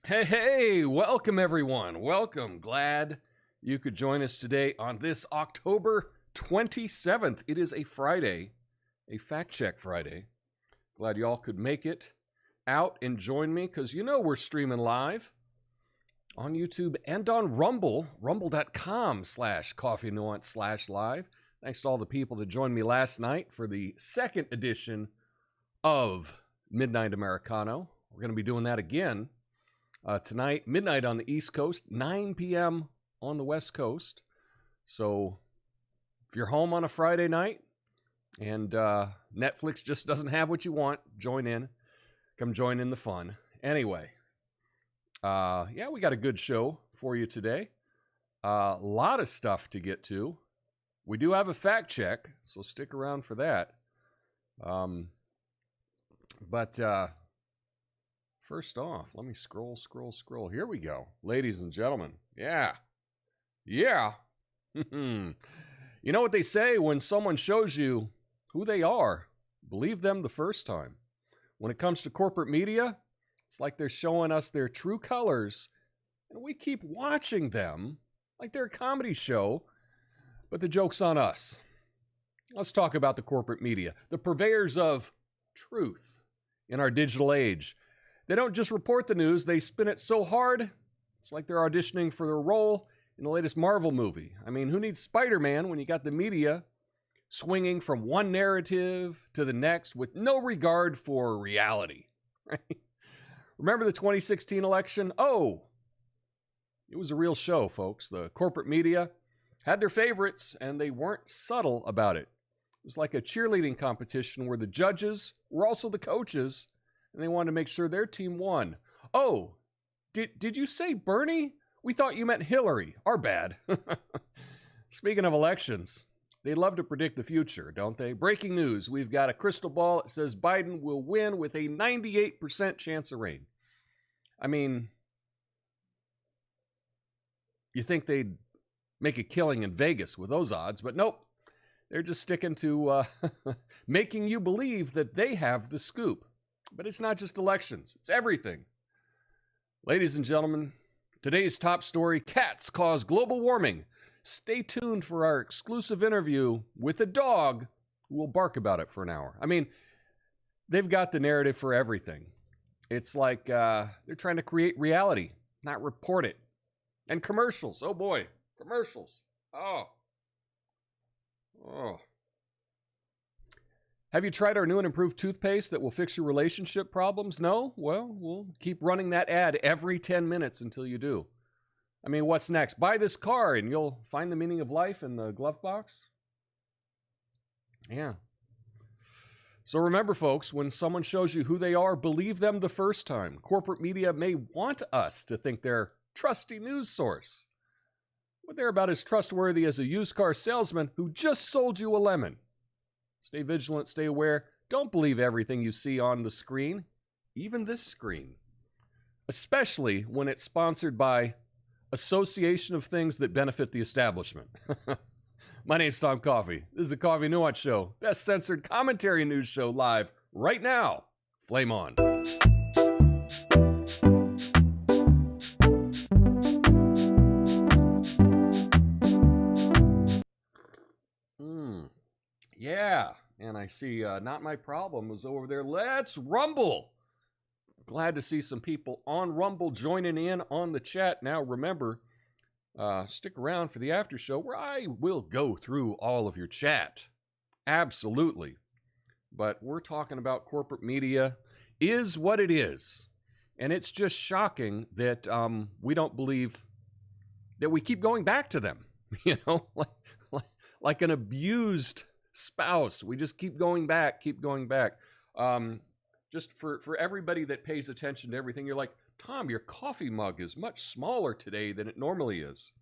Hey, welcome everyone. Welcome. Glad you could join us today on this October 27th. It is a Friday, a fact check Friday. Glad y'all could make it out and join me because you know we're streaming live on YouTube and on Rumble, rumble.com/coffeenuance/live. Thanks to all the people that joined me last night for the second edition of Midnight Americano. We're going to be doing that again. Tonight, midnight on the East Coast, 9 p.m. on the West Coast. So if you're home on a Friday night and Netflix just doesn't have what you want, join in. Come join in the fun. Anyway, yeah, we got a good show for you today. A lot of stuff to get to. We do have a fact check, so stick around for that. First off, let me scroll. Here we go. Ladies and gentlemen. Yeah. You know what they say when someone shows you who they are, believe them the first time. When it comes to corporate media, it's like they're showing us their true colors, and we keep watching them like they're a comedy show, but the joke's on us. Let's talk about the corporate media, the purveyors of truth in our digital age. They don't just report the news, they spin it so hard, it's like they're auditioning for their role in the latest Marvel movie. I mean, who needs Spider-Man when you got the media swinging from one narrative to the next with no regard for reality, right? Remember the 2016 election? Oh, it was a real show, folks. The corporate media had their favorites, and they weren't subtle about it. It was like a cheerleading competition where the judges were also the coaches, and they wanted to make sure their team won. Oh, did you say Bernie? We thought you meant Hillary. Our bad. Speaking of elections, they love to predict the future, don't they? Breaking news. We've got a crystal ball. It says Biden will win with a 98% chance of rain. I mean, you think they'd make a killing in Vegas with those odds, but nope. They're just sticking to making you believe that they have the scoop. But it's not just elections, it's everything. Ladies and gentlemen, today's top story, cats cause global warming. Stay tuned for our exclusive interview with a dog who will bark about it for an hour. I mean, they've got the narrative for everything. It's like they're trying to create reality, not report it. And commercials, oh boy, commercials. Oh. Have you tried our new and improved toothpaste that will fix your relationship problems? No? Well, we'll keep running that ad every 10 minutes until you do. I mean, what's next? Buy this car and you'll find the meaning of life in the glove box? Yeah. So remember, folks, when someone shows you who they are, believe them the first time. Corporate media may want us to think they're a trusty news source, but they're about as trustworthy as a used car salesman who just sold you a lemon. Stay vigilant, stay aware. Don't believe everything you see on the screen, even this screen, especially when it's sponsored by Association of Things That Benefit the Establishment. My name's Tom Coffee. This is the Coffee Nuance Show, best censored commentary news show live right now. Flame on. Yeah, and I see Not My Problem was over there. Let's Rumble. Glad to see some people on Rumble joining in on the chat. Now, remember, stick around for the after show where I will go through all of your chat. Absolutely. But we're talking about corporate media is what it is. And it's just shocking that we don't believe that we keep going back to them. You know, like an abused spouse. We just keep going back. Just for everybody that pays attention to everything, you're like, Tom, your coffee mug is much smaller today than it normally is.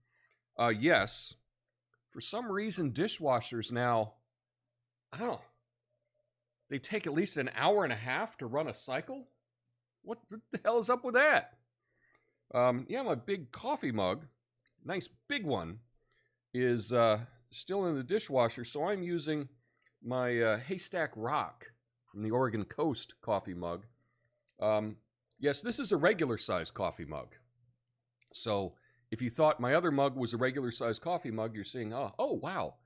Yes. For some reason, dishwashers now, I don't know, they take at least an hour and a half to run a cycle? What the hell is up with that? Yeah, my big coffee mug, nice big one, is still in the dishwasher, so I'm using my Haystack Rock from the Oregon Coast coffee mug. Yes, this is a regular size coffee mug. So if you thought my other mug was a regular size coffee mug, you're seeing, oh wow,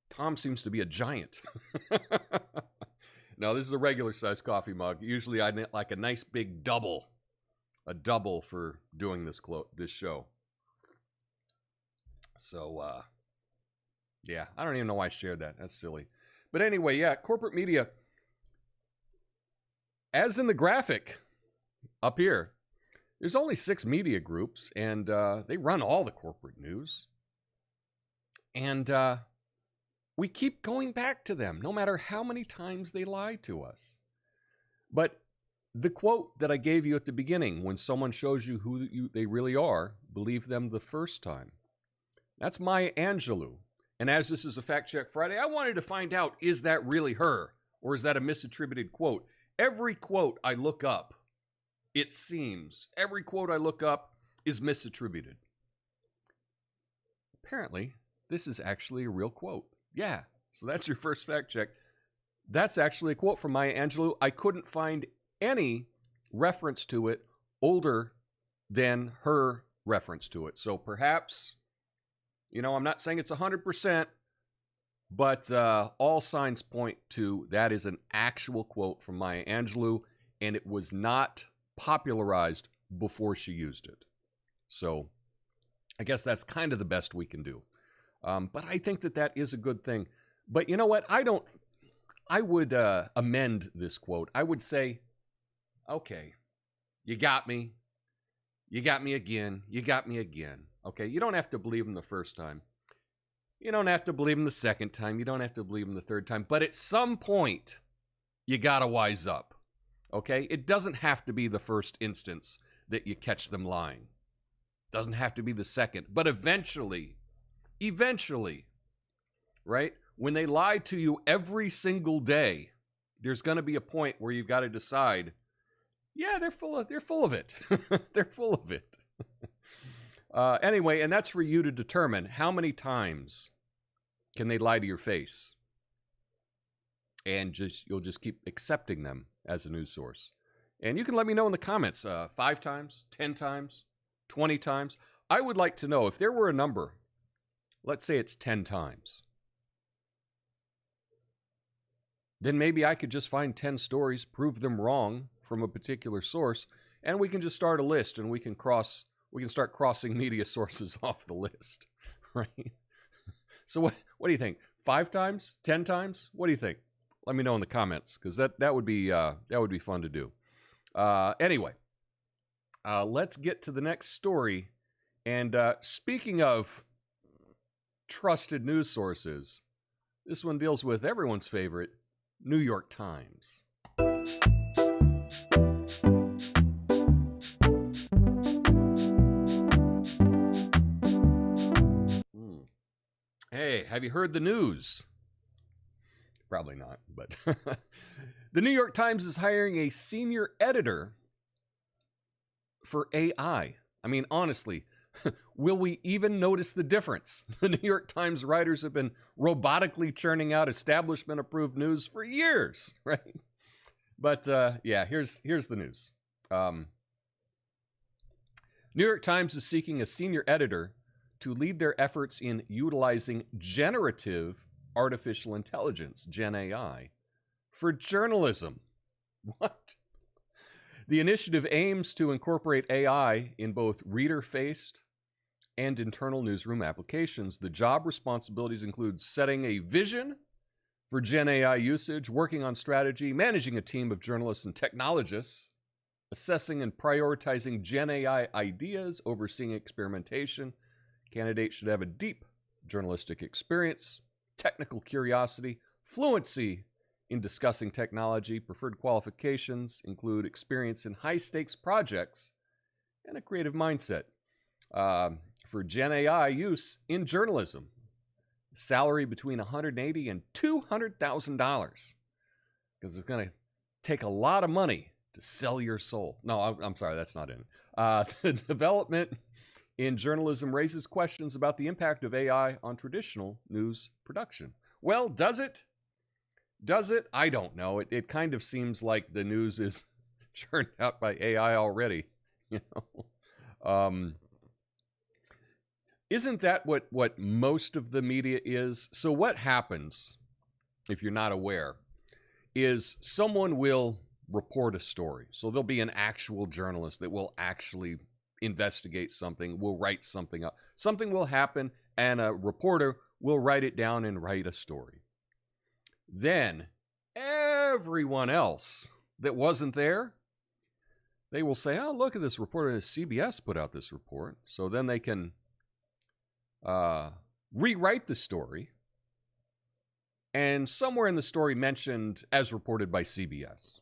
Tom seems to be a giant. No, this is a regular size coffee mug. Usually I like a nice big double, a double for doing this show. So, yeah, I don't even know why I shared that. That's silly. But anyway, yeah, corporate media, as in the graphic up here, there's only 6 media groups, and they run all the corporate news. And we keep going back to them, no matter how many times they lie to us. But the quote that I gave you at the beginning, when someone shows you who they really are, believe them the first time. That's Maya Angelou. And as this is a Fact Check Friday, I wanted to find out, is that really her? Or is that a misattributed quote? Every quote I look up, it seems, every quote I look up is misattributed. Apparently, this is actually a real quote. Yeah, so that's your first fact check. That's actually a quote from Maya Angelou. I couldn't find any reference to it older than her reference to it. So perhaps, I'm not saying it's 100%, but all signs point to that is an actual quote from Maya Angelou, and it was not popularized before she used it. So I guess that's kind of the best we can do. But I think that is a good thing. But you know what? I would amend this quote. I would say, okay, you got me. You got me again. You got me again. Okay, you don't have to believe him the first time. You don't have to believe him the second time. You don't have to believe him the third time. But at some point, you got to wise up. Okay? It doesn't have to be the first instance that you catch them lying. Doesn't have to be the second. But eventually, right? When they lie to you every single day, there's going to be a point where you've got to decide, yeah, they're full of it. They're full of it. Anyway, and that's for you to determine how many times can they lie to your face. And you'll just keep accepting them as a news source. And you can let me know in the comments, 5 times, 10 times, 20 times. I would like to know if there were a number. Let's say it's 10 times. Then maybe I could just find 10 stories, prove them wrong from a particular source, and we can just start a list and we can start crossing media sources off the list, right? So what do you think? 5 times? 10 times? What do you think? Let me know in the comments, because that would be fun to do. Anyway, let's get to the next story. And speaking of trusted news sources, this one deals with everyone's favorite, New York Times. Hey, have you heard the news? Probably not, but the New York Times is hiring a senior editor for AI. I mean, honestly, will we even notice the difference? The New York Times writers have been robotically churning out establishment-approved news for years, right? But yeah, here's the news. New York Times is seeking a senior editor to lead their efforts in utilizing generative artificial intelligence, Gen AI, for journalism. What? The initiative aims to incorporate AI in both reader-faced and internal newsroom applications. The job responsibilities include setting a vision for Gen AI usage, working on strategy, managing a team of journalists and technologists, assessing and prioritizing Gen AI ideas, overseeing experimentation. Candidates should have a deep journalistic experience, technical curiosity, fluency in discussing technology. Preferred qualifications include experience in high-stakes projects and a creative mindset. For Gen AI use in journalism, salary between $180,000 and $200,000, because it's going to take a lot of money to sell your soul. No, I'm sorry, that's not in. The development in journalism raises questions about the impact of AI on traditional news production. Well, does it? Does it? I don't know. It kind of seems like the news is churned out by AI already. You know, isn't that what most of the media is? So what happens, if you're not aware, is someone will report a story. So there'll be an actual journalist that will actually investigate something, will write something up. Something will happen, and a reporter will write it down and write a story. Then everyone else that wasn't there, they will say, oh, look at this reporter. CBS put out this report. So then they can rewrite the story. And somewhere in the story mentioned as reported by CBS.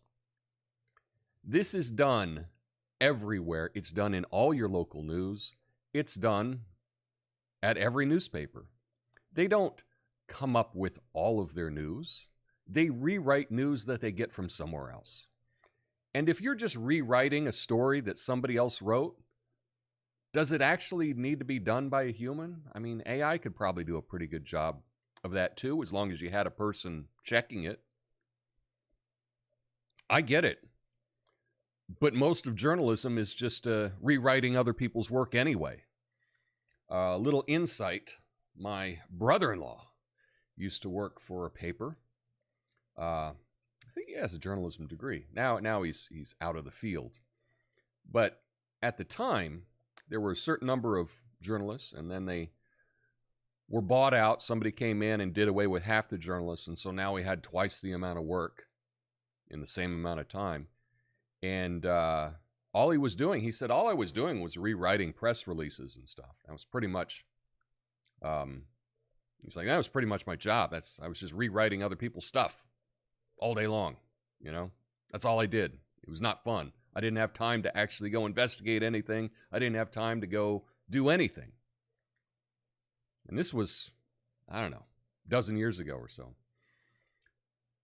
This is done everywhere. It's done in all your local news. It's done at every newspaper. They don't come up with all of their news. They rewrite news that they get from somewhere else. And if you're just rewriting a story that somebody else wrote, does it actually need to be done by a human? I mean, AI could probably do a pretty good job of that too, as long as you had a person checking it. I get it. But most of journalism is just rewriting other people's work anyway. A little insight, my brother-in-law used to work for a paper. I think he has a journalism degree. Now he's out of the field. But at the time, there were a certain number of journalists, and then they were bought out. Somebody came in and did away with half the journalists, and so now we had twice the amount of work in the same amount of time. And all he was doing, he said, all I was doing was rewriting press releases and stuff. That was pretty much, he's like, that was pretty much my job. I was just rewriting other people's stuff all day long, you know? That's all I did. It was not fun. I didn't have time to actually go investigate anything. I didn't have time to go do anything. And this was, I don't know, a dozen years ago or so.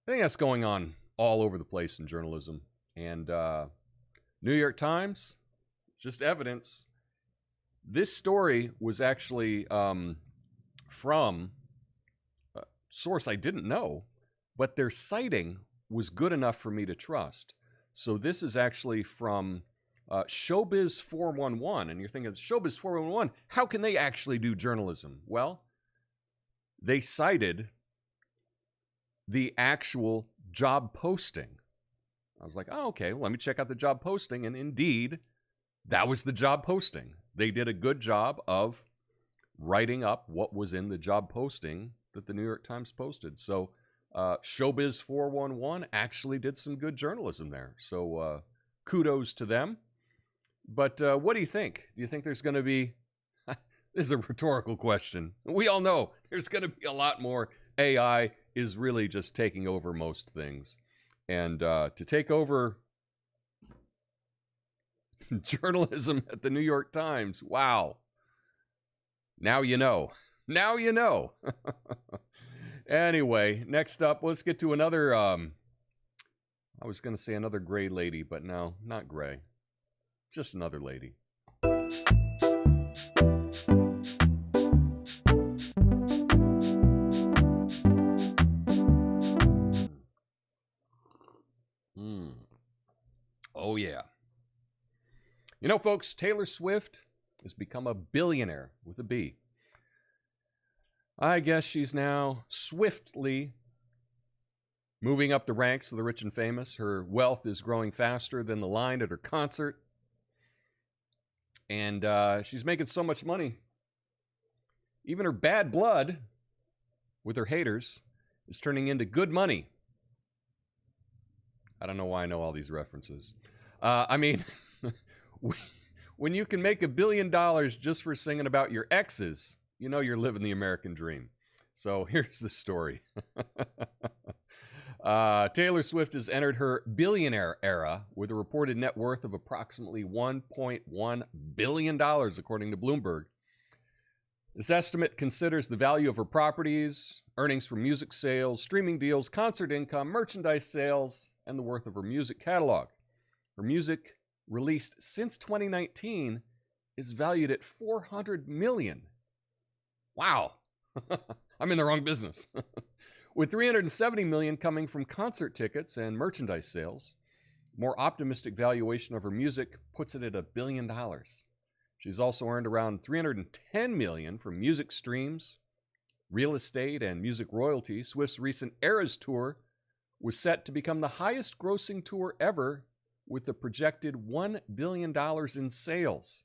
I think that's going on all over the place in journalism. And New York Times, just evidence. This story was actually from a source I didn't know, but their citing was good enough for me to trust. So this is actually from Showbiz 411. And you're thinking, Showbiz 411, how can they actually do journalism? Well, they cited the actual job posting. I was like, oh, okay, well, let me check out the job posting. And indeed, that was the job posting. They did a good job of writing up what was in the job posting that the New York Times posted. So Showbiz 411 actually did some good journalism there. So kudos to them. But what do you think? Do you think there's going to be, this is a rhetorical question. We all know there's going to be a lot more. AI is really just taking over most things. And to take over journalism at the New York Times, wow. Now you know. Now you know. Anyway, next up, let's get to another, I was going to say another gray lady, but no, not gray. Just another lady. Oh, yeah. You know, folks, Taylor Swift has become a billionaire with a B. I guess she's now swiftly moving up the ranks of the rich and famous. Her wealth is growing faster than the line at her concert. And she's making so much money. Even her bad blood with her haters is turning into good money. I don't know why I know all these references. I mean, when you can make $1 billion just for singing about your exes, you know you're living the American dream. So here's the story. Taylor Swift has entered her billionaire era with a reported net worth of approximately $1.1 billion, according to Bloomberg. This estimate considers the value of her properties, earnings from music sales, streaming deals, concert income, merchandise sales, and the worth of her music catalog. Her music, released since 2019, is valued at $400 million. Wow. I'm in the wrong business. With $370 million coming from concert tickets and merchandise sales. More optimistic valuation of her music puts it at $1 billion. She's also earned around $310 million from music streams, real estate, and music royalties. Swift's recent Eras tour was set to become the highest grossing tour ever, with a projected $1 billion in sales.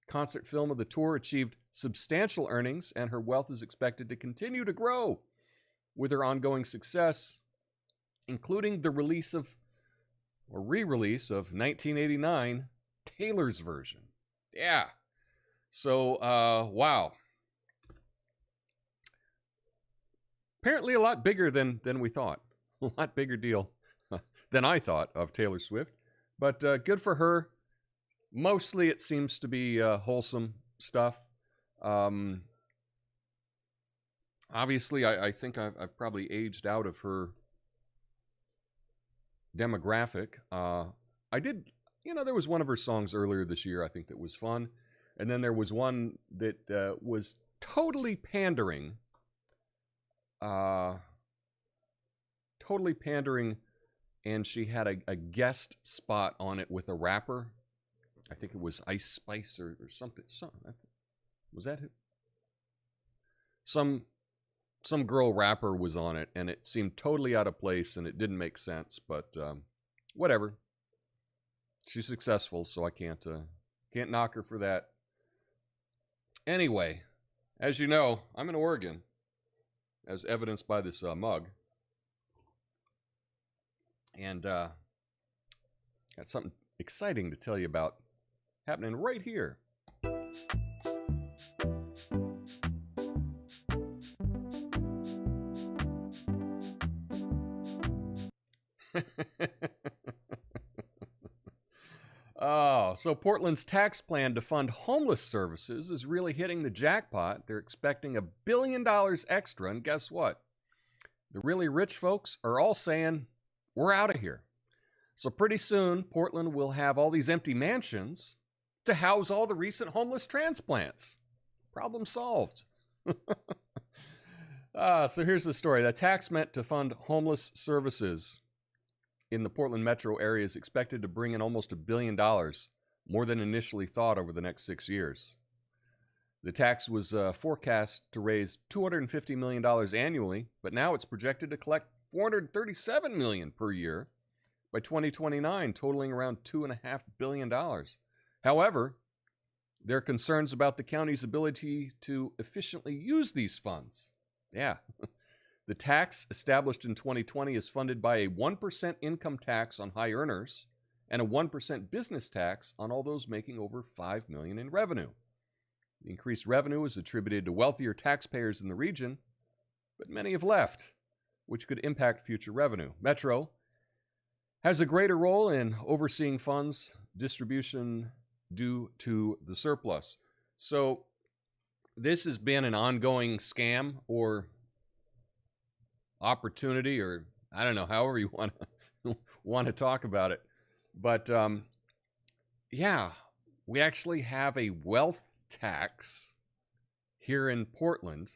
Concert film of the tour achieved substantial earnings, and her wealth is expected to continue to grow with her ongoing success, including the release of, or re-release of 1989, Taylor's version. Yeah. So, wow. Apparently a lot bigger than we thought. A lot bigger deal than I thought of Taylor Swift. But good for her. Mostly it seems to be wholesome stuff. Obviously, I think I've probably aged out of her demographic. I did, there was one of her songs earlier this year, I think, that was fun. And then there was one that was totally pandering. And she had a guest spot on it with a rapper. I think it was Ice Spice or something. Was that it? Some girl rapper was on it, and it seemed totally out of place, and it didn't make sense. But whatever. She's successful, so I can't knock her for that. Anyway, as you know, I'm in Oregon, as evidenced by this mug. And got something exciting to tell you about happening right here. Oh, so Portland's tax plan to fund homeless services is really hitting the jackpot. They're expecting $1 billion extra, and guess what? The really rich folks are all saying, we're out of here. So pretty soon, Portland will have all these empty mansions to house all the recent homeless transplants. Problem solved. So here's the story. The tax meant to fund homeless services in the Portland metro area is expected to bring in almost $1 billion, more than initially thought over the next 6 years. The tax was forecast to raise $250 million annually, but now it's projected to collect $437 million per year by 2029, totaling around $2.5 billion. However, there are concerns about the county's ability to efficiently use these funds. Yeah. The tax, established in 2020, is funded by a 1% income tax on high earners and a 1% business tax on all those making over $5 million in revenue. The increased revenue is attributed to wealthier taxpayers in the region, but many have left, which could impact future revenue. Metro has a greater role in overseeing funds distribution due to the surplus. So this has been an ongoing scam or opportunity, or I don't know, however you want to talk about it. But yeah, we actually have a wealth tax here in Portland.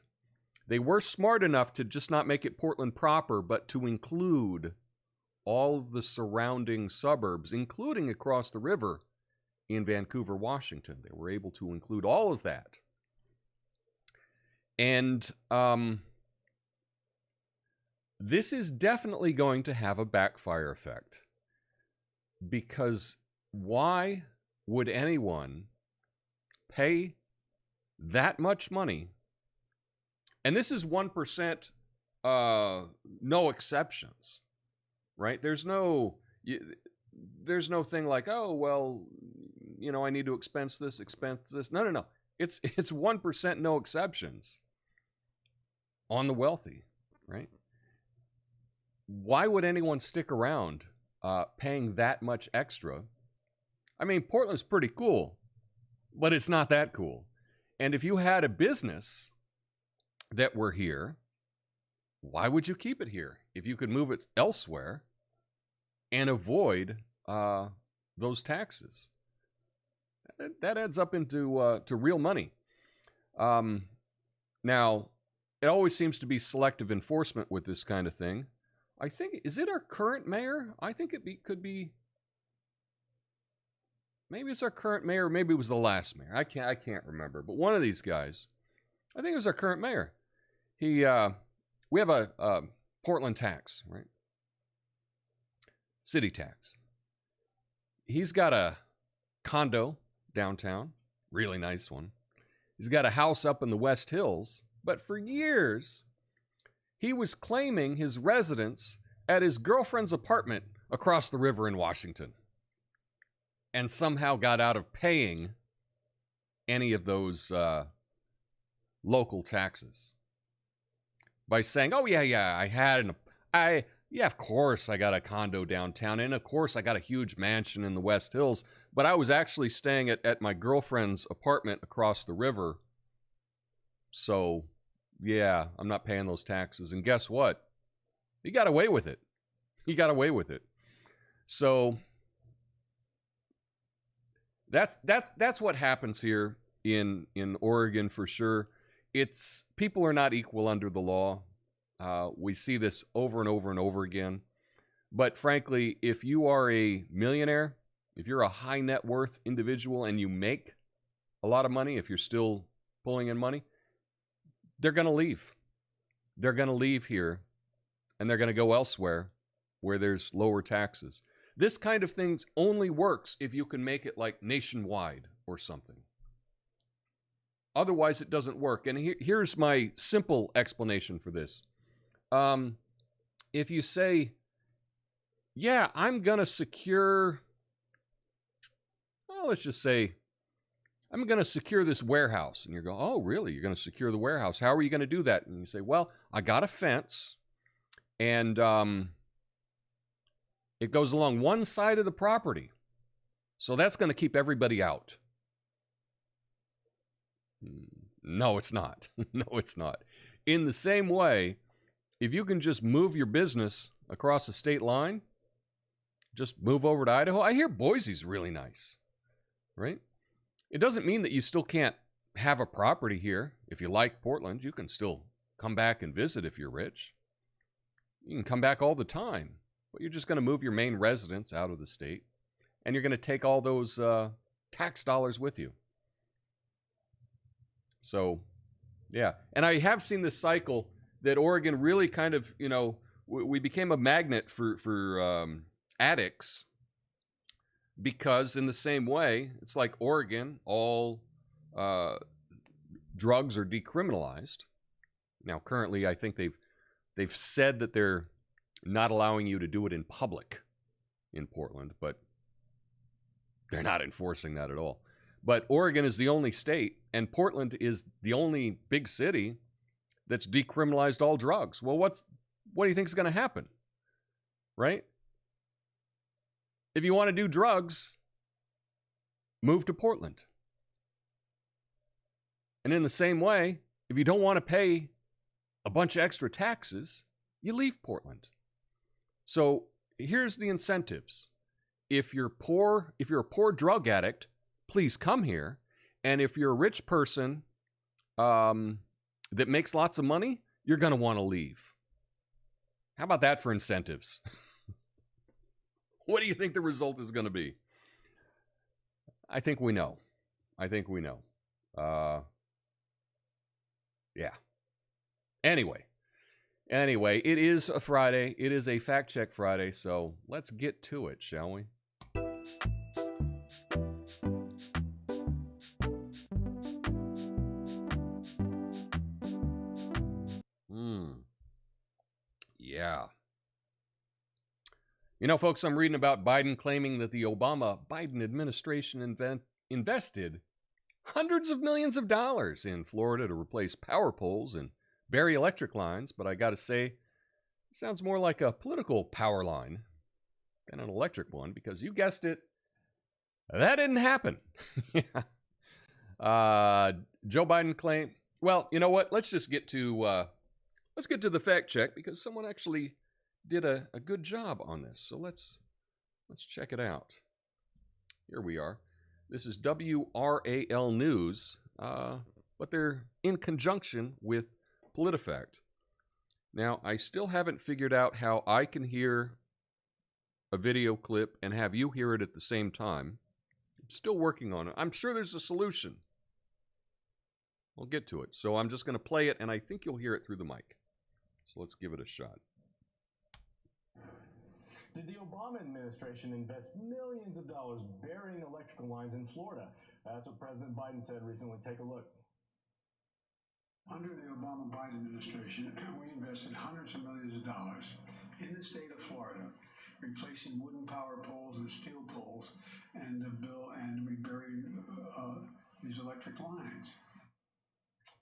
They were smart enough to just not make it Portland proper, but to include all of the surrounding suburbs, including across the river in Vancouver, Washington. They were able to include all of that. And this is definitely going to have a backfire effect, because why would anyone pay that much money? And this is 1%, no exceptions, right? There's no thing like, oh, well, I need to expense this. No. It's 1%, no exceptions on the wealthy, right? Why would anyone stick around paying that much extra? I mean, Portland's pretty cool, but it's not that cool. And if you had a business that were here, why would you keep it here if you could move it elsewhere and avoid those taxes? That adds up into to real money. Now, it always seems to be selective enforcement with this kind of thing. I think, is it our current mayor? I think could be, maybe it's our current mayor, maybe it was the last mayor. I can't remember, but one of these guys, I think it was our current mayor. We have a Portland tax, right? City tax. He's got a condo downtown, really nice one. He's got a house up in the West Hills, but for years, he was claiming his residence at his girlfriend's apartment across the river in Washington, and somehow got out of paying any of those local taxes by saying, "Oh yeah, of course I got a condo downtown, and of course I got a huge mansion in the West Hills, but I was actually staying at my girlfriend's apartment across the river. So, yeah, I'm not paying those taxes." And guess what? He got away with it. He got away with it. So that's what happens here in Oregon for sure. It's people are not equal under the law. We see this over and over and over again. But frankly, if you are a millionaire, if you're a high net worth individual and you make a lot of money, if you're still pulling in money, they're going to leave. They're going to leave here and they're going to go elsewhere where there's lower taxes. This kind of thing only works if you can make it like nationwide or something. Otherwise, it doesn't work. And here's my simple explanation for this. If you say, yeah, I'm going to secure, well, let's just say, I'm going to secure this warehouse. And you go, oh, really? You're going to secure the warehouse? How are you going to do that? And you say, well, I got a fence, and it goes along one side of the property. So that's going to keep everybody out. No, it's not. No, it's not. In the same way, if you can just move your business across the state line, just move over to Idaho. I hear Boise's really nice, right? It doesn't mean that you still can't have a property here. If you like Portland, you can still come back and visit if you're rich. You can come back all the time, but you're just going to move your main residence out of the state, and you're going to take all those tax dollars with you. So, yeah. And I have seen this cycle that Oregon really kind of, we became a magnet for addicts, because in the same way, it's like Oregon, all drugs are decriminalized. Now, currently, I think they've said that they're not allowing you to do it in public in Portland, but they're not enforcing that at all. But Oregon is the only state, and Portland is the only big city that's decriminalized all drugs. Well, what do you think is going to happen? Right? If you want to do drugs, move to Portland. And in the same way, if you don't want to pay a bunch of extra taxes, you leave Portland. So here's the incentives. If you're a poor drug addict, please come here. And if you're a rich person that makes lots of money, you're going to want to leave. How about that for incentives? What do you think the result is going to be? I think we know. Yeah. Anyway, it is a Friday. It is a Fact Check Friday, so let's get to it, shall we? Yeah. Folks, I'm reading about Biden claiming that the Obama-Biden administration invested hundreds of millions of dollars in Florida to replace power poles and bury electric lines, but I got to say, it sounds more like a political power line than an electric one, because you guessed it, that didn't happen. Joe Biden claimed, well, you know what? Let's get to the fact check, because someone actually did a good job on this. So let's check it out. Here we are. This is WRAL News, but they're in conjunction with PolitiFact. Now, I still haven't figured out how I can hear a video clip and have you hear it at the same time. I'm still working on it. I'm sure there's a solution. I'll get to it. So I'm just going to play it, and I think you'll hear it through the mic. So let's give it a shot. Did the Obama administration invest millions of dollars burying electrical lines in Florida? That's what President Biden said recently. Take a look. Under the Obama-Biden administration, we invested hundreds of millions of dollars in the state of Florida, replacing wooden power poles and steel poles, and we buried these electric lines.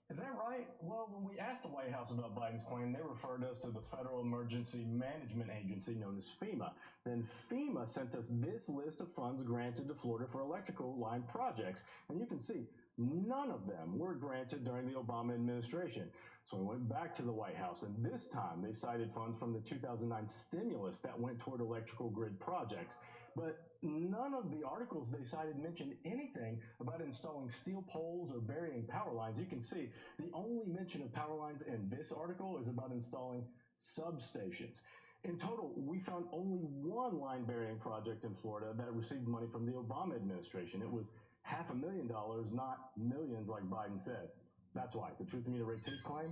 Is that right? Well, when we asked the White House about Biden's claim, they referred us to the Federal Emergency Management Agency known as FEMA. Then FEMA sent us this list of funds granted to Florida for electrical line projects. And you can see none of them were granted during the Obama administration. So we went back to the White House, and this time they cited funds from the 2009 stimulus that went toward electrical grid projects. But none of the articles they cited mentioned anything about installing steel poles or burying power lines. You can see the only mention of power lines in this article is about installing substations. In total, we found only one line burying project in Florida that received money from the Obama administration. It was $500,000, not millions like Biden said. That's why the Truth Meter rates his claim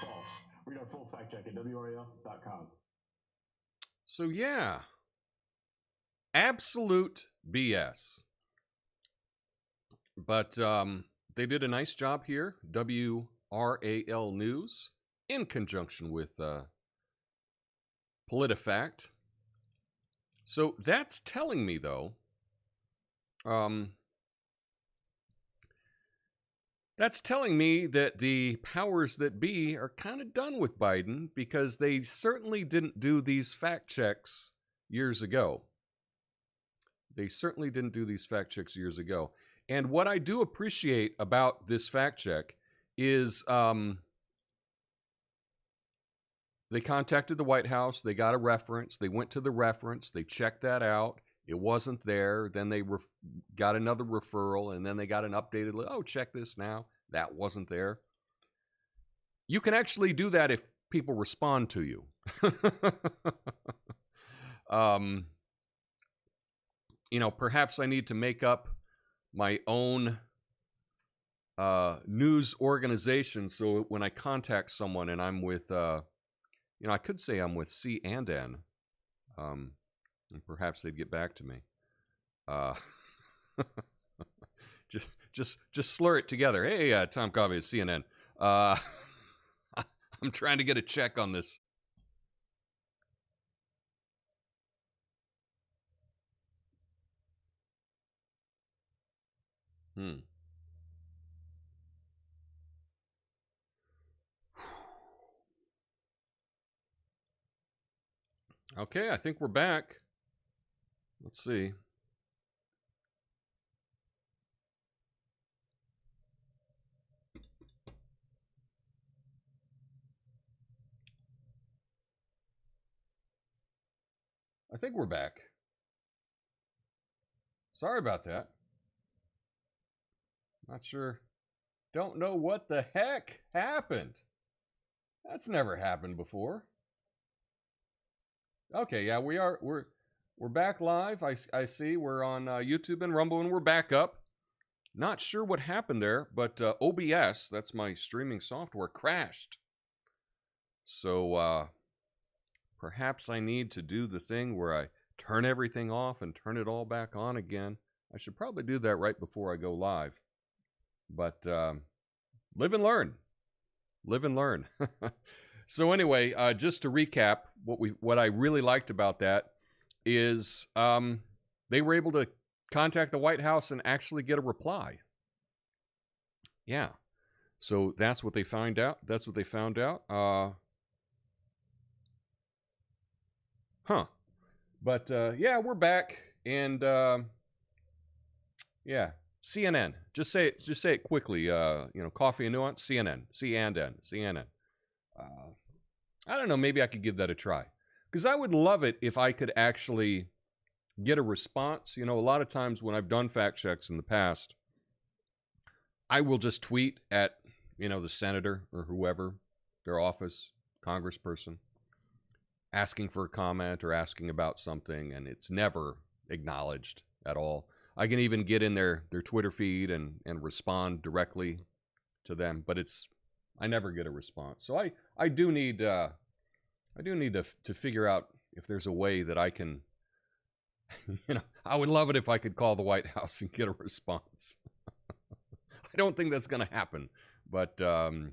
false. Read our full fact check at WRAL.com. So yeah, absolute BS. But they did a nice job here, WRAL News, in conjunction with PolitiFact. So that's telling me, though, that's telling me that the powers that be are kind of done with Biden, because they certainly didn't do these fact checks years ago. They certainly didn't do these fact checks years ago. And what I do appreciate about this fact check is they contacted the White House. They got a reference. They went to the reference. They checked that out. It wasn't there. Then they got another referral, and then they got an updated, oh, check this now. That wasn't there. You can actually do that if people respond to you. You know, perhaps I need to make up my own news organization, so when I contact someone and I'm with, you know, I could say I'm with C&N, and perhaps they'd get back to me. Just slur it together. Hey, Tom Coffey is CNN. I'm trying to get a check on this. Okay, I think we're back. Let's see. I think we're back. Sorry about that. Not sure. Don't know what the heck happened. That's never happened before. Okay, yeah, we're back live. I see we're on YouTube and Rumble, and we're back up. Not sure what happened there, but OBS, that's my streaming software, crashed. So perhaps I need to do the thing where I turn everything off and turn it all back on again. I should probably do that right before I go live. But live and learn. Live and learn. So anyway, just to recap, what I really liked about that is they were able to contact the White House and actually get a reply. Yeah. So that's what they found out. That's what they found out. But yeah, we're back, and yeah, CNN. Just say it quickly. You know, Coffee and Nuance. CNN. CNN. I don't know. Maybe I could give that a try, because I would love it if I could actually get a response. You know, a lot of times when I've done fact checks in the past, I will just tweet at, you know, the senator or whoever, their office, congressperson, asking for a comment or asking about something, and it's never acknowledged at all. I can even get in their Twitter feed and respond directly to them, but I never get a response. So I do need to figure out if there's a way that I can, you know, I would love it if I could call the White House and get a response. I don't think that's going to happen, but you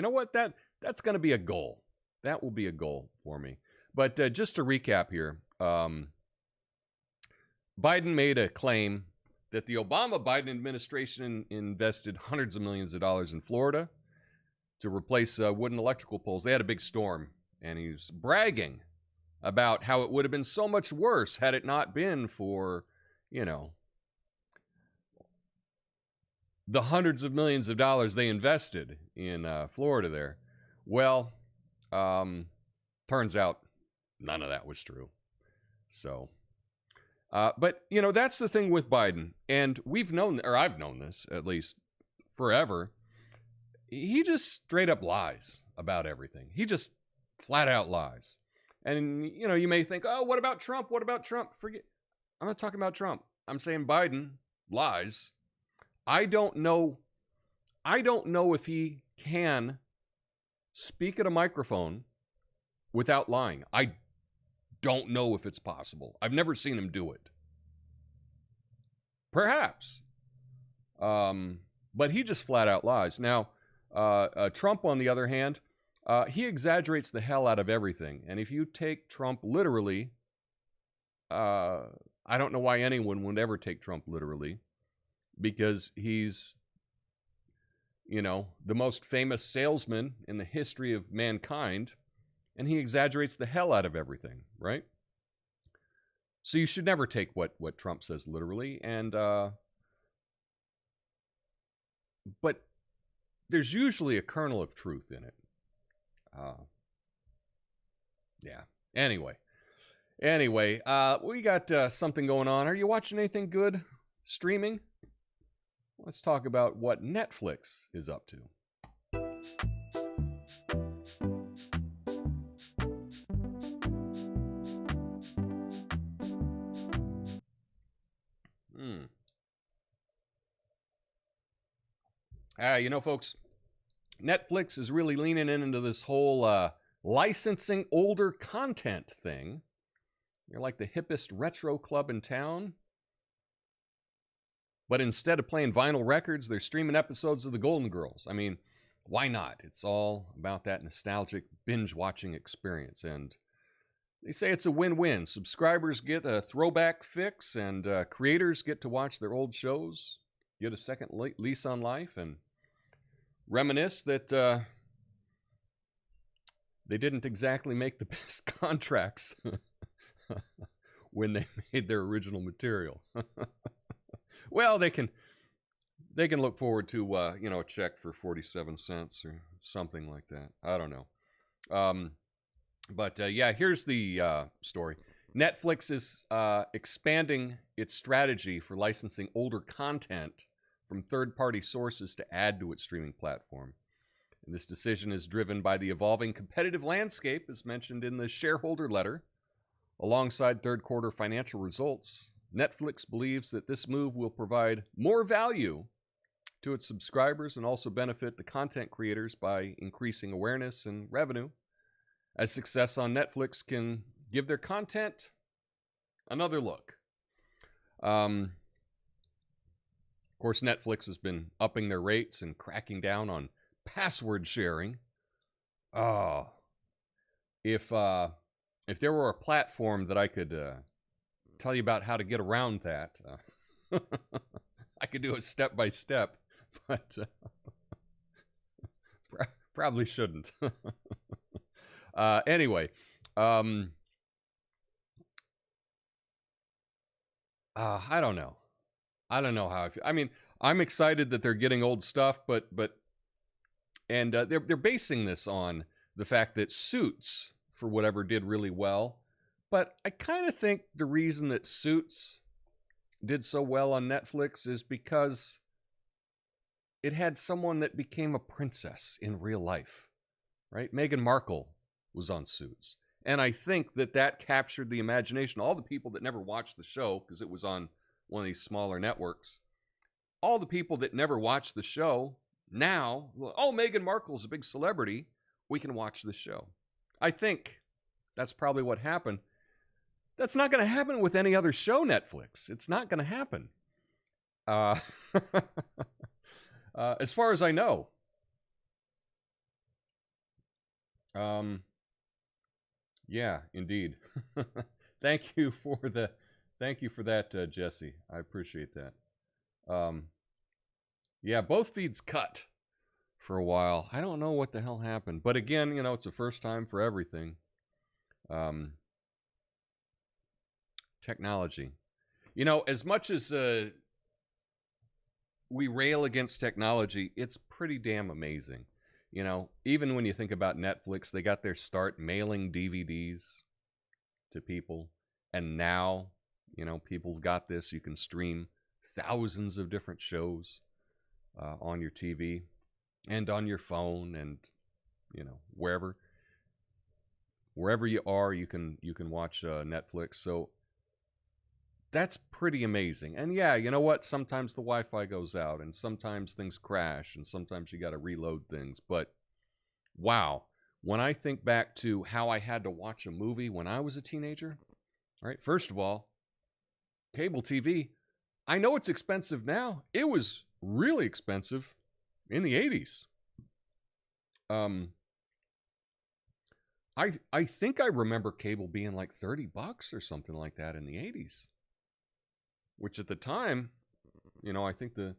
know what? That's going to be a goal. That will be a goal for me. But just to recap here, Biden made a claim that the Obama-Biden administration invested hundreds of millions of dollars in Florida to replace wooden electrical poles. They had a big storm, and he was bragging about how it would have been so much worse had it not been for, you know, the hundreds of millions of dollars they invested in Florida there. Well, turns out none of that was true. So, but, you know, that's the thing with Biden. And we've known, or I've known this at least forever. He just straight up lies about everything. He just flat out lies. And, you know, you may think, oh, what about Trump? What about Trump? Forget, I'm not talking about Trump. I'm saying Biden lies. I don't know if he can speak at a microphone without lying. I don't know if it's possible. I've never seen him do it. Perhaps. But he just flat out lies. Now, Trump, on the other hand, he exaggerates the hell out of everything. And if you take Trump literally, I don't know why anyone would ever take Trump literally, because he's, you know, the most famous salesman in the history of mankind, and he exaggerates the hell out of everything, right? So you should never take what Trump says literally, and but there's usually a kernel of truth in it. Yeah. Anyway, we got something going on. Are you watching anything good streaming? Let's talk about what Netflix is up to. You know, folks, Netflix is really leaning into this whole licensing older content thing. You're like the hippest retro club in town. But instead of playing vinyl records, they're streaming episodes of The Golden Girls. I mean, why not? It's all about that nostalgic binge-watching experience. And they say it's a win-win. Subscribers get a throwback fix, and creators get to watch their old shows, get a second lease on life, and reminisce that they didn't exactly make the best contracts when they made their original material. Well, they can look forward to you know, a check for 47 cents or something like that. I don't know. But yeah, here's the story. Netflix is expanding its strategy for licensing older content from third-party sources to add to its streaming platform. And this decision is driven by the evolving competitive landscape, as mentioned in the shareholder letter. Alongside third quarter financial results, Netflix believes that this move will provide more value to its subscribers and also benefit the content creators by increasing awareness and revenue, as success on Netflix can give their content another look. Of course, Netflix has been upping their rates and cracking down on password sharing. Oh, if there were a platform that I could tell you about how to get around that, I could do it step by step, but probably shouldn't. Anyway, I don't know. I don't know how I feel. I mean, I'm excited that they're getting old stuff, but they're basing this on the fact that Suits, for whatever, did really well, But I kind of think the reason that Suits did so well on Netflix is because it had someone that became a princess in real life, right? Meghan Markle was on Suits. And I think that that captured the imagination. All the people that never watched the show, because it was on one of these smaller networks, all the people that never watched the show now, oh, Meghan Markle's a big celebrity, we can watch the show. I think that's probably what happened. That's not going to happen with any other show, Netflix. It's not going to happen. As far as I know. Yeah, indeed. Thank you for that, Jesse. I appreciate that. Yeah, both feeds cut for a while. I don't know what the hell happened, but again, it's the first time for everything. Technology. As much as we rail against technology, it's pretty damn amazing. Even when you think about Netflix, they got their start mailing DVDs to people. And now, people got this. You can stream thousands of different shows on your TV and on your phone and, wherever you are, you can watch Netflix. So that's pretty amazing. And yeah, you know what? Sometimes the Wi-Fi goes out and sometimes things crash and sometimes you got to reload things. But wow, when I think back to how I had to watch a movie when I was a teenager, all right, first of all, cable TV, I know it's expensive now. It was really expensive in the 80s. I think I remember cable being like $30 or something like that in the 80s. Which at the time, I think the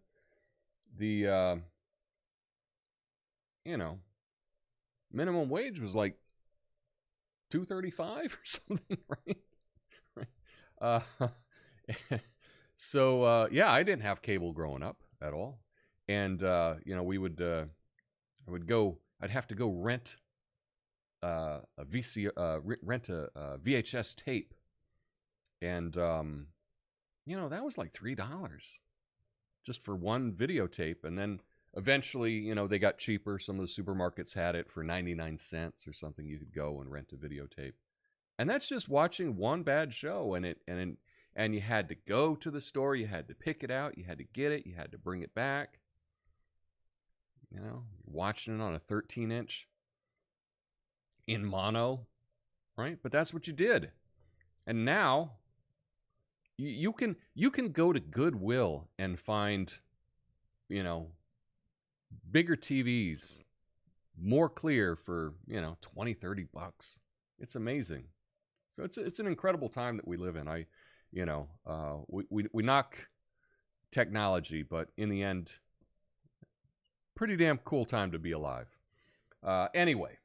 minimum wage was like $2.35 or something, right? So yeah, I didn't have cable growing up at all, and we would I'd have to go rent a VHS tape, and that was like $3 just for one videotape. And then eventually, they got cheaper. Some of the supermarkets had it for 99 cents or something. You could go and rent a videotape. And that's just watching one bad show. And you had to go to the store. You had to pick it out. You had to get it. You had to bring it back. Watching it on a 13-inch in mono, right? But that's what you did. And now you can go to Goodwill and find, bigger TVs, more clear for, $20-$30. It's amazing. So it's an incredible time that we live in. We knock technology, but in the end, pretty damn cool time to be alive. Anyway,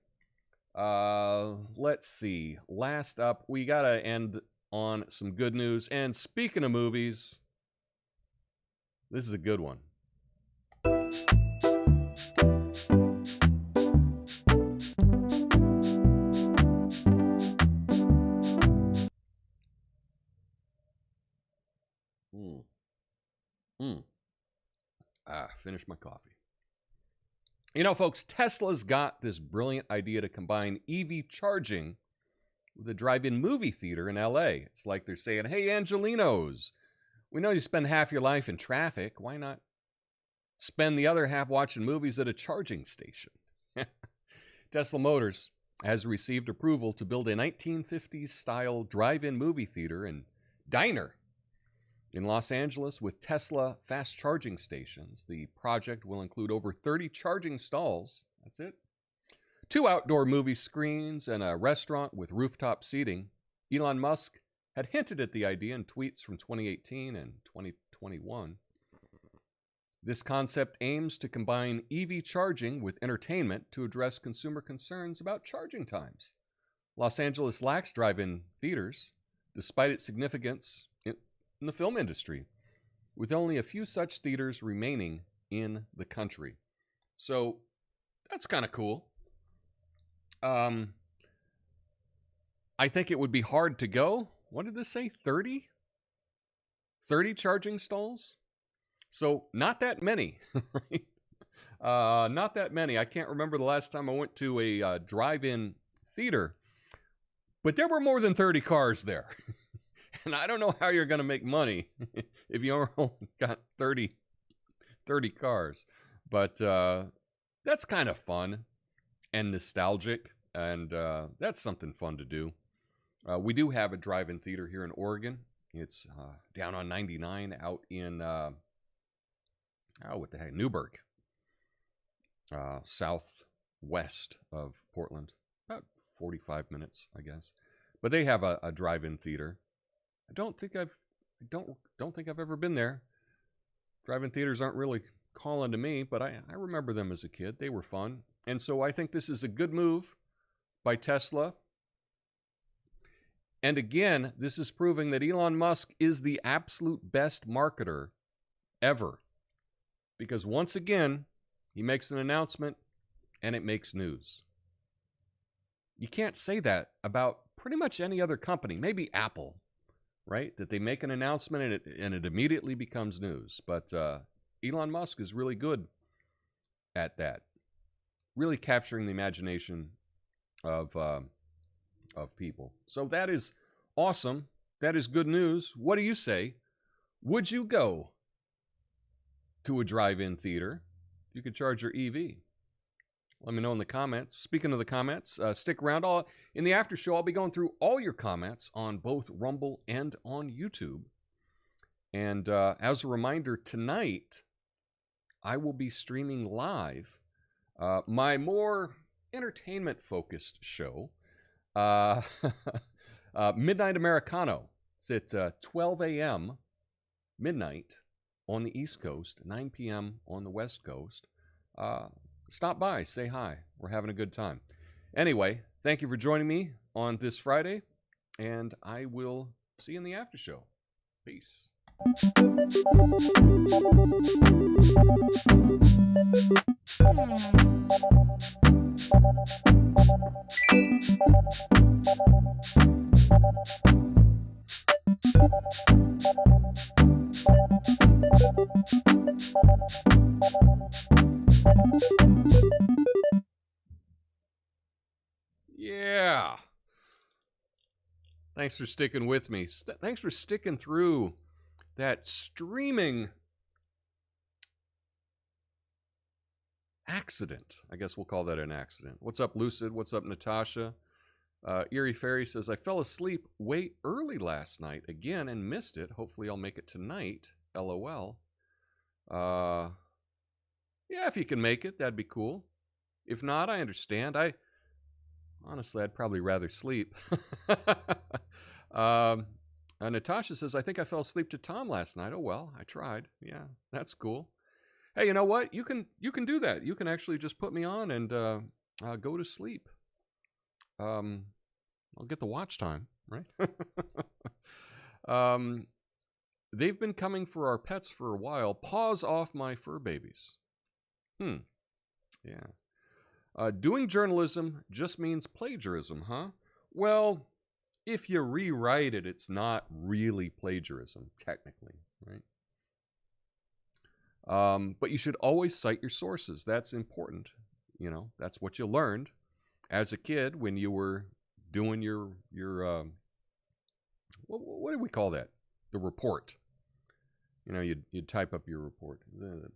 let's see. Last up, we gotta end on some good news. And speaking of movies, this is a good one. Finish my coffee. Folks, Tesla's got this brilliant idea to combine EV charging with a drive-in movie theater in LA. It's like they're saying, hey, Angelinos, we know you spend half your life in traffic. Why not spend the other half watching movies at a charging station? Tesla Motors has received approval to build a 1950s-style drive-in movie theater and diner in Los Angeles with Tesla fast charging stations. The project will include over 30 charging stalls. That's it. 2 outdoor movie screens and a restaurant with rooftop seating. Elon Musk had hinted at the idea in tweets from 2018 and 2021. This concept aims to combine EV charging with entertainment to address consumer concerns about charging times. Los Angeles lacks drive-in theaters, despite its significance in the film industry, with only a few such theaters remaining in the country. So that's kind of cool. I think it would be hard to go. What did this say? 30? 30 charging stalls? So not that many, right? Not that many. I can't remember the last time I went to a drive-in theater, but there were more than 30 cars there. And I don't know how you're going to make money if you only got 30 cars. But that's kind of fun and nostalgic, and that's something fun to do. We do have a drive-in theater here in Oregon. It's down on 99 out in, what the heck, Newburgh, southwest of Portland, about 45 minutes, I guess. But they have a drive-in theater. I don't think I've ever been there. Drive-in theaters aren't really calling to me, but I remember them as a kid. They were fun. And so I think this is a good move by Tesla. And again, this is proving that Elon Musk is the absolute best marketer ever. Because once again, he makes an announcement and it makes news. You can't say that about pretty much any other company, maybe Apple, right? That they make an announcement and it immediately becomes news. But Elon Musk is really good at that, really capturing the imagination of people. So that is awesome. That is good news. What do you say? Would you go to a drive-in theater? You could charge your EV. Let me know in the comments. Speaking of the comments, stick around. In the after show, I'll be going through all your comments on both Rumble and on YouTube. And as a reminder, tonight, I will be streaming live my more entertainment-focused show, Midnight Americano. It's at 12 a.m. midnight on the East Coast, 9 p.m. on the West Coast. Stop by, say hi. We're having a good time. Anyway, thank you for joining me on this Friday, and I will see you in the after show. Peace. Yeah. Thanks for sticking with me. Thanks for sticking through that streaming accident. I guess we'll call that an accident. What's up, Lucid? What's up, Natasha? Erie Fairy says, I fell asleep way early last night again and missed it. Hopefully I'll make it tonight. LOL. Yeah, if you can make it, that'd be cool. If not, I understand. Honestly, I'd probably rather sleep. Natasha says, I think I fell asleep to Tom last night. Oh, well, I tried. Yeah, that's cool. Hey, you know what? You can do that. You can actually just put me on and go to sleep. I'll get the watch time, right? They've been coming for our pets for a while. Paws off my fur babies. Yeah. Doing journalism just means plagiarism, huh? Well, if you rewrite it, it's not really plagiarism, technically, right? But you should always cite your sources. That's important. You know, that's what you learned as a kid when you were doing your what do we call that? The report. You know, you'd type up your report. I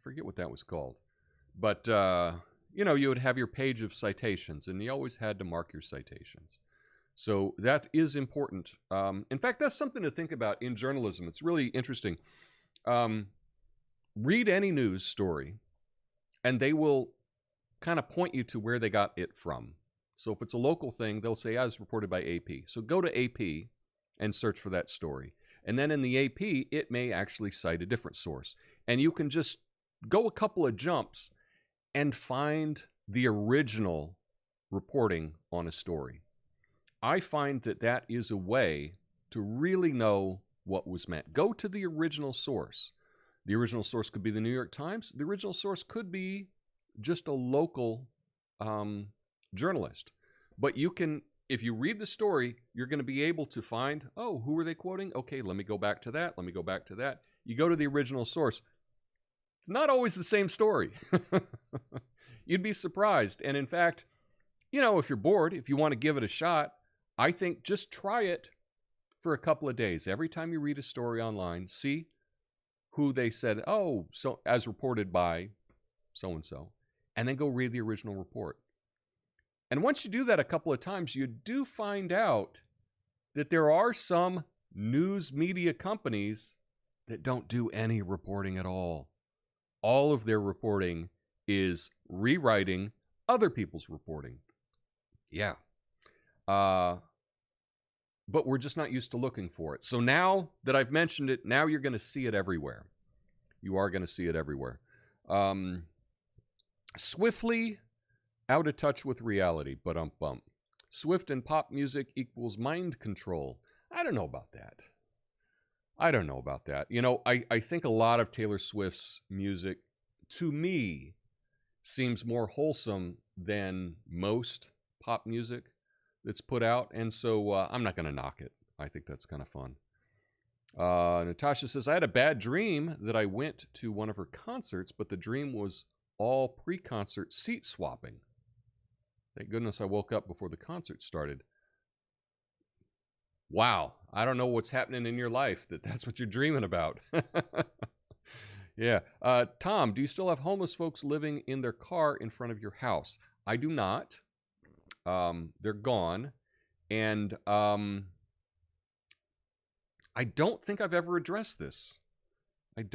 forget what that was called. But, you know, you would have your page of citations, and you always had to mark your citations. So that is important. In fact, that's something to think about in journalism. It's really interesting. Read any news story, and they will kind of point you to where they got it from. So if it's a local thing, they'll say, I was reported by AP. So go to AP and search for that story. And then in the AP, it may actually cite a different source. And you can just go a couple of jumps and find the original reporting on a story. I find that that is a way to really know what was meant. Go to the original source. The original source could be the New York Times. The original source could be just a local journalist. But you can, if you read the story, you're going to be able to find, oh, who are they quoting? Okay, let me go back to that. Let me go back to that. You go to the original source. It's not always the same story. You'd be surprised. And in fact, you know, if you're bored, if you want to give it a shot, I think just try it for a couple of days. Every time you read a story online, see who they said, oh, so as reported by so-and-so, and then go read the original report. And once you do that a couple of times, you do find out that there are some news media companies that don't do any reporting at all. All of their reporting is rewriting other people's reporting. Yeah. But we're just not used to looking for it. So now that I've mentioned it, now you're going to see it everywhere. You are going to see it everywhere. Swiftly out of touch with reality, but bump. Swift and pop music equals mind control. I don't know about that. You know, I think a lot of Taylor Swift's music, to me, seems more wholesome than most pop music that's put out. And so I'm not going to knock it. I think that's kind of fun. Natasha says, I had a bad dream that I went to one of her concerts, but the dream was all pre-concert seat swapping. Thank goodness I woke up before the concert started. Wow. I don't know what's happening in your life that's what you're dreaming about. Yeah. Tom, do you still have homeless folks living in their car in front of your house? I do not. They're gone. And I don't think I've ever addressed this. What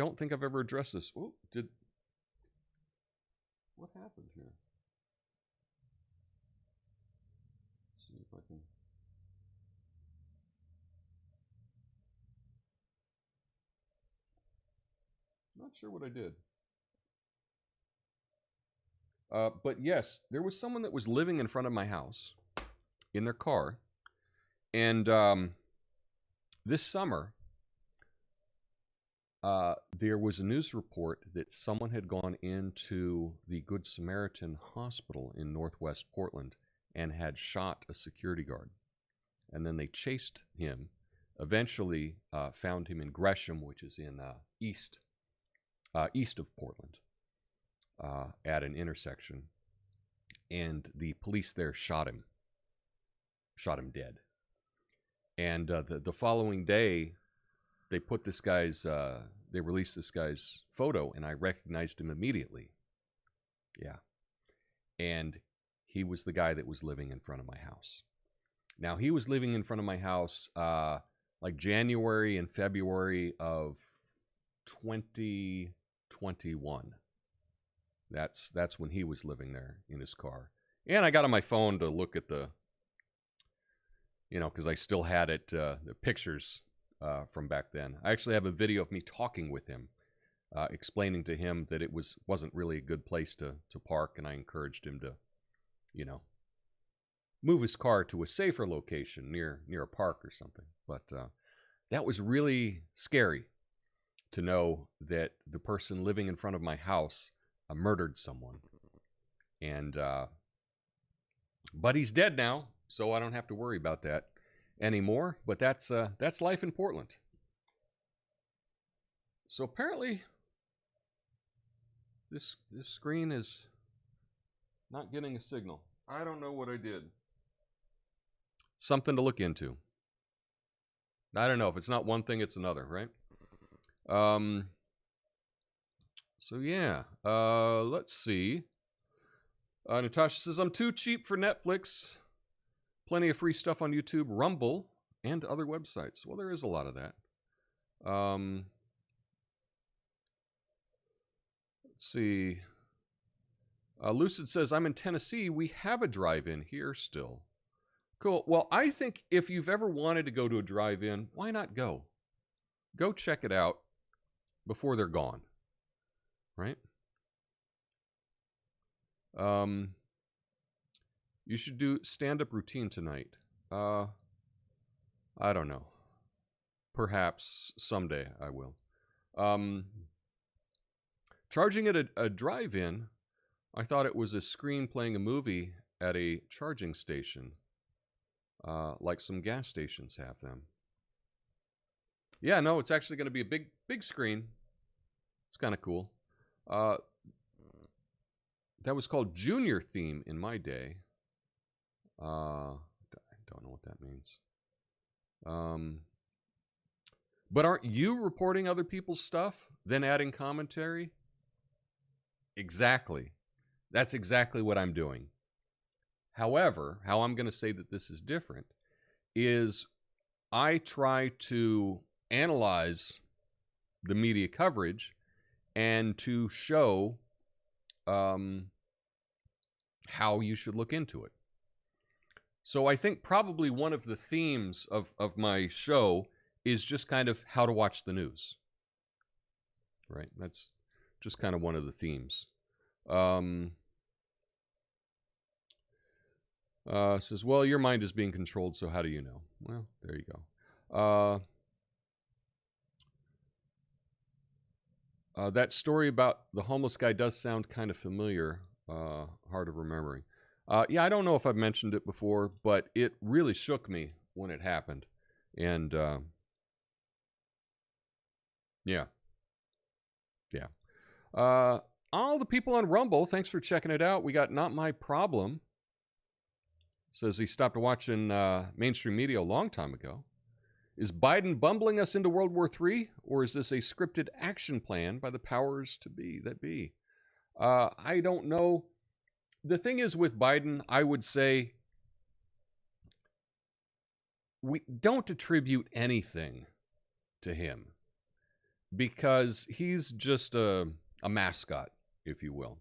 happened here? Let's see if I can. Not sure what I did. But yes, there was someone that was living in front of my house in their car. And this summer, there was a news report that someone had gone into the Good Samaritan Hospital in Northwest Portland and had shot a security guard. And then they chased him, eventually found him in Gresham, which is in east of Portland, at an intersection. And the police there shot him dead. And the following day, they put this guy's, they released this guy's photo, and I recognized him immediately. Yeah. And he was the guy that was living in front of my house. Now, he was living in front of my house like January and February of 2021. That's when he was living there in his car. And I got on my phone to look at the, because I still had it, the pictures from back then. I actually have a video of me talking with him, explaining to him that it wasn't really a good place to park, and I encouraged him to, move his car to a safer location near a park or something. But that was really scary to know that the person living in front of my house murdered someone. And but he's dead now, so I don't have to worry about that anymore. But that's life in Portland. So apparently this screen is not getting a signal. I don't know what I did. Something to look into. I don't know. If it's not one thing, it's another, right? So yeah, let's see. Natasha says, I'm too cheap for Netflix. Plenty of free stuff on YouTube, Rumble, and other websites. Well, there is a lot of that. Let's see. Lucid says, I'm in Tennessee. We have a drive-in here still. Cool. Well, I think if you've ever wanted to go to a drive-in, why not go? Go check it out before they're gone. Right? You should do stand-up routine tonight. I don't know. Perhaps someday I will. Charging at a drive-in, I thought it was a screen playing a movie, at a charging station, like some gas stations have them. Yeah, no, it's actually going to be a big screen. It's kind of cool. That was called Junior Theme in my day. I don't know what that means. But aren't you reporting other people's stuff, then adding commentary? Exactly. That's exactly what I'm doing. However, how I'm going to say that this is different is I try to analyze the media coverage and to show how you should look into it. So I think probably one of the themes of my show is just kind of how to watch the news. Right? That's just kind of one of the themes. Says, well, your mind is being controlled, so how do you know? Well, there you go. That story about the homeless guy does sound kind of familiar, hard of remembering. Yeah, I don't know if I've mentioned it before, but it really shook me when it happened. And, yeah. All the people on Rumble, thanks for checking it out. We got Not My Problem. Says he stopped watching mainstream media a long time ago. Is Biden bumbling us into World War III, or is this a scripted action plan by the powers to be that be? I don't know. The thing is with Biden, I would say we don't attribute anything to him because he's just a mascot, if you will.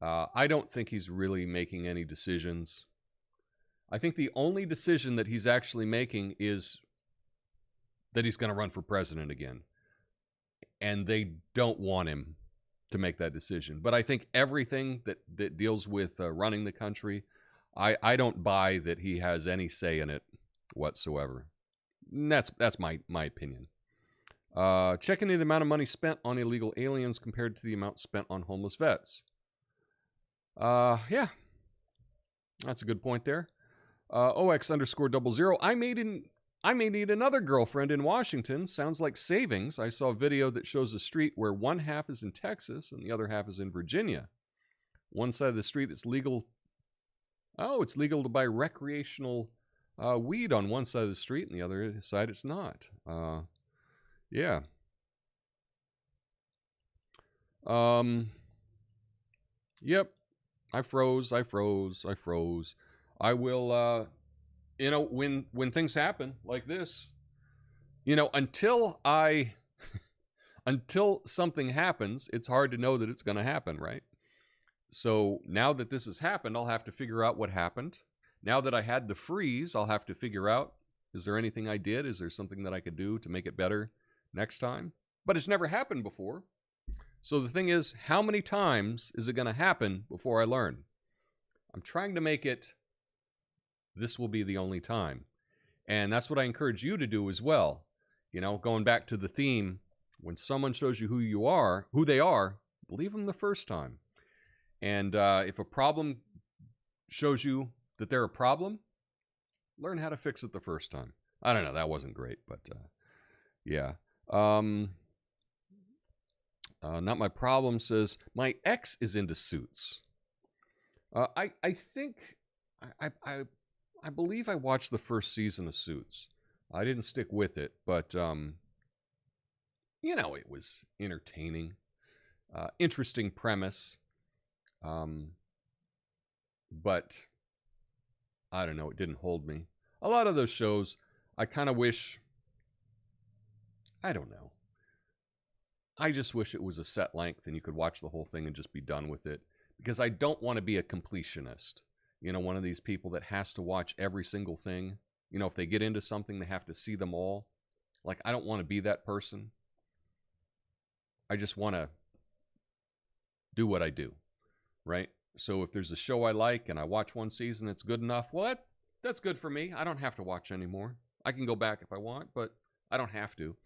I don't think he's really making any decisions. I think the only decision that he's actually making is that he's going to run for president again. And they don't want him to make that decision. But I think everything that deals with running the country, I don't buy that he has any say in it whatsoever. And that's my opinion. Check into the amount of money spent on illegal aliens compared to the amount spent on homeless vets. Yeah, that's a good point there. OX_00. I may need another girlfriend in Washington. Sounds like savings. I saw a video that shows a street where one half is in Texas and the other half is in Virginia. One side of the street it's legal. Oh, it's legal to buy recreational weed on one side of the street, and the other side it's not. Yeah. Yep. I froze. I will, when things happen like this, until something happens, it's hard to know that it's going to happen, right? So now that this has happened, I'll have to figure out what happened. Now that I had the freeze, I'll have to figure out, is there anything I did? Is there something that I could do to make it better next time? But it's never happened before. So the thing is, how many times is it going to happen before I learn? I'm trying to make it, this will be the only time. And that's what I encourage you to do as well. Going back to the theme, when someone shows you who they are, believe them the first time. And if a problem shows you that they're a problem, learn how to fix it the first time. I don't know, that wasn't great, but yeah. Not My Problem says, my ex is into Suits. I think, I believe I watched the first season of Suits. I didn't stick with it, but, it was entertaining. Interesting premise. But, I don't know, it didn't hold me. A lot of those shows, I kind of wish, I don't know. I just wish it was a set length and you could watch the whole thing and just be done with it. Because I don't want to be a completionist. One of these people that has to watch every single thing. If they get into something, they have to see them all. Like, I don't want to be that person. I just want to do what I do, right? So if there's a show I like and I watch one season, it's good enough. Well, that's good for me. I don't have to watch anymore. I can go back if I want, but I don't have to.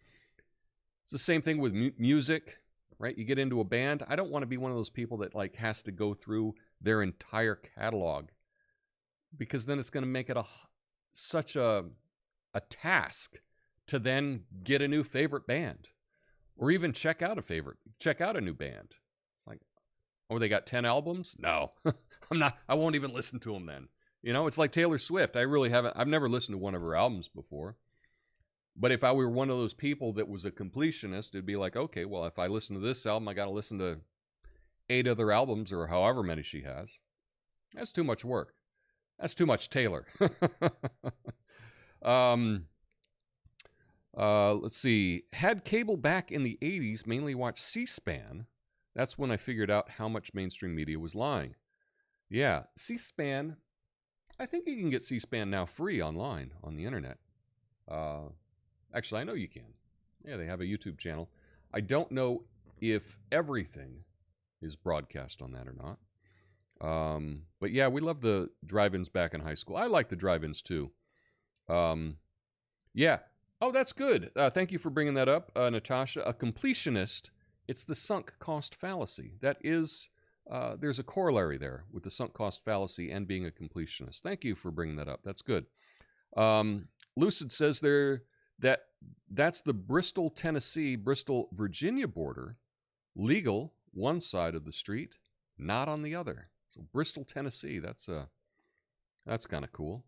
It's the same thing with music, right? You get into a band. I don't want to be one of those people that has to go through their entire catalog because then it's going to make it such a task to then get a new favorite band, or even check out a new band. It's like, oh, they got 10 albums? No, I won't even listen to them then. You know, it's like Taylor Swift. I've never listened to one of her albums before. But if I were one of those people that was a completionist, it'd be like, okay, well, if I listen to this album, I got to listen to 8 other albums or however many she has. That's too much work. That's too much Taylor. Let's see. Had cable back in the 80s, mainly watched C-SPAN. That's when I figured out how much mainstream media was lying. Yeah, C-SPAN. I think you can get C-SPAN now free online on the internet. Actually, I know you can. Yeah, they have a YouTube channel. I don't know if everything is broadcast on that or not. But yeah, we love the drive-ins back in high school. I like the drive-ins too. Yeah. Oh, that's good. Thank you for bringing that up, Natasha. A completionist, it's the sunk cost fallacy. That is, there's a corollary there with the sunk cost fallacy and being a completionist. Thank you for bringing that up. That's good. Lucid says that's the Bristol, Tennessee, Bristol, Virginia border. Legal one side of the street, not on the other. So Bristol, Tennessee, that's kind of cool.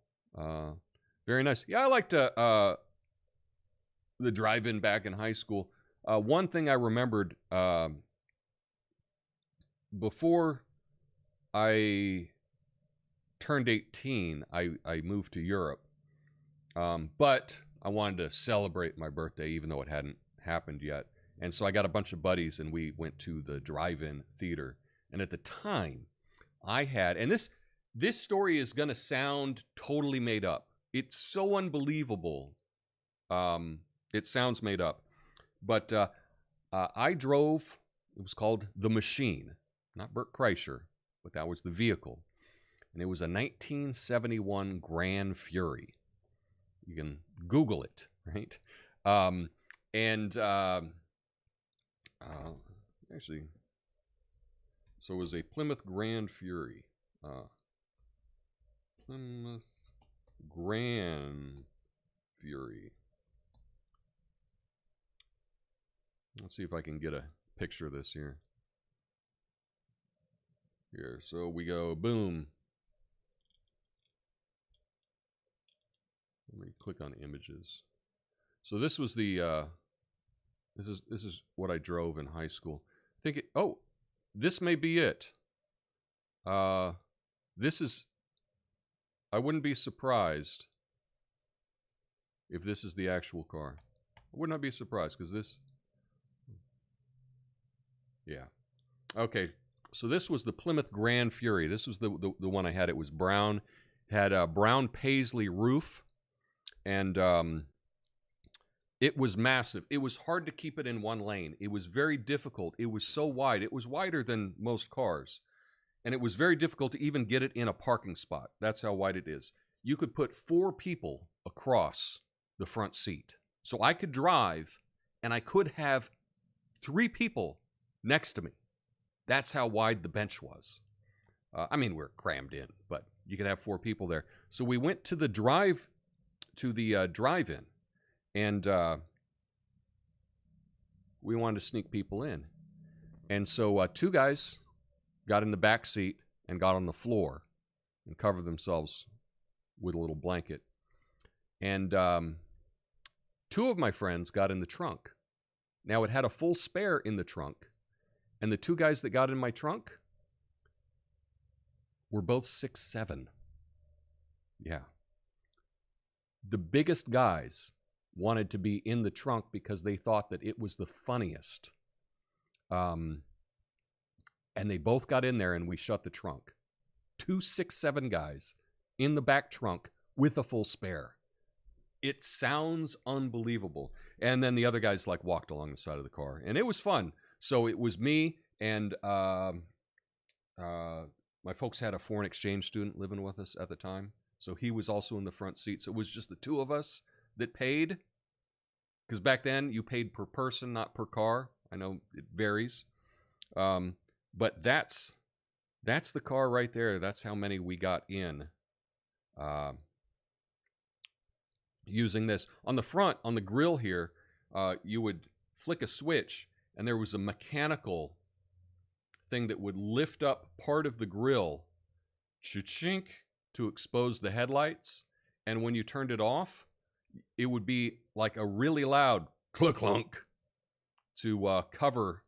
Very nice. Yeah, I liked the drive-in back in high school. One thing I remembered before I turned 18, I moved to Europe. But I wanted to celebrate my birthday, even though it hadn't happened yet. And so I got a bunch of buddies, and we went to the drive-in theater. And at the time, I had, and this story is going to sound totally made up. It's so unbelievable. It sounds made up. But I drove, it was called The Machine, not Bert Kreischer, but that was the vehicle. And it was a 1971 Grand Fury. You can Google it, right? Actually, so it was a Plymouth Grand Fury. Plymouth Grand Fury. Let's see if I can get a picture of this here. Here, so we go, boom. Let me click on images. So this was the, this is what I drove in high school. Oh, this may be it. This is, I wouldn't be surprised if this is the actual car. I would not be surprised because this, yeah. Okay, so this was the Plymouth Grand Fury. This was the one I had. It was brown, had a brown paisley roof, and it was massive. It was hard to keep it in one lane. It was very difficult. It was so wide. It was wider than most cars, and it was very difficult to even get it in a parking spot. That's how wide it is. You could put 4 people across the front seat. So I could drive, and I could have 3 people next to me. That's how wide the bench was. I mean, we're crammed in, but you could have 4 people there. So we went to the drive-in, and we wanted to sneak people in. And so 2 guys got in the back seat and got on the floor and covered themselves with a little blanket. And 2 of my friends got in the trunk. Now, it had a full spare in the trunk. And the 2 guys that got in my trunk were both 6'7". Yeah. The biggest guys wanted to be in the trunk because they thought that it was the funniest. And they both got in there, and we shut the trunk. 2 6'7" guys in the back trunk with a full spare. It sounds unbelievable. And then the other guys walked along the side of the car, and it was fun. So it was me and my folks had a foreign exchange student living with us at the time. So he was also in the front seat. So it was just the 2 of us that paid. Because back then you paid per person, not per car. I know it varies. But that's the car right there. That's how many we got in. using this. On the front, on the grill here, you would flick a switch, and there was a mechanical thing that would lift up part of the grill, cha-chink, to expose the headlights. And when you turned it off, it would be like a really loud clunk to cover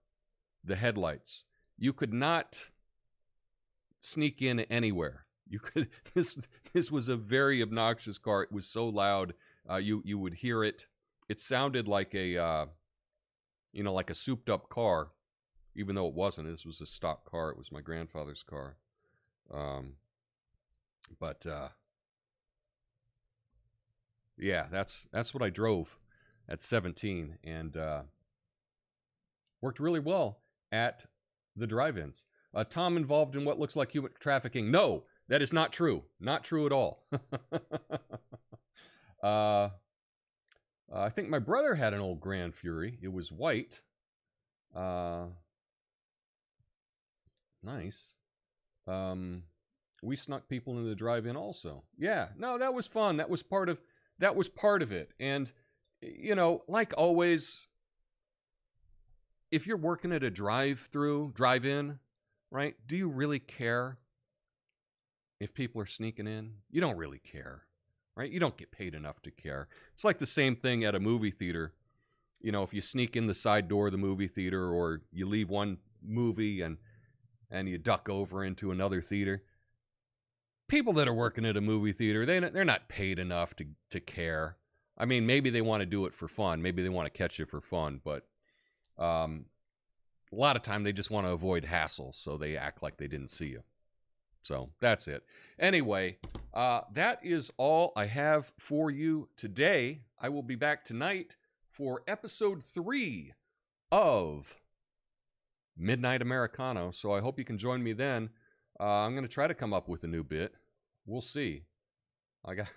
the headlights. You could not sneak in anywhere. You could. This was a very obnoxious car. It was so loud. You would hear it. It sounded like a like a souped up car, even though it wasn't. This was a stock car. It was my grandfather's car. Yeah, that's what I drove at 17, and worked really well at the drive-ins. Tom involved in what looks like human trafficking. No, that is not true. Not true at all. I think my brother had an old Grand Fury. It was white. Nice. We snuck people into the drive-in also. Yeah, no, that was fun. That was part of it. And, like always, if you're working at a drive-in, right, do you really care if people are sneaking in? You don't really care, right? You don't get paid enough to care. It's like the same thing at a movie theater. If you sneak in the side door of the movie theater, or you leave one movie and you duck over into another theater. People that are working at a movie theater, they're not paid enough to care. I mean, maybe they want to do it for fun. Maybe they want to catch you for fun, but a lot of time they just want to avoid hassle, so they act like they didn't see you. So that's it. Anyway, that is all I have for you today. I will be back tonight for episode 3 of Midnight Americano, so I hope you can join me then. I'm going to try to come up with a new bit. We'll see. I got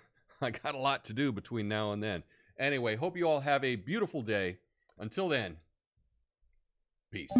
a lot to do between now and then. Anyway, hope you all have a beautiful day. Until then, peace.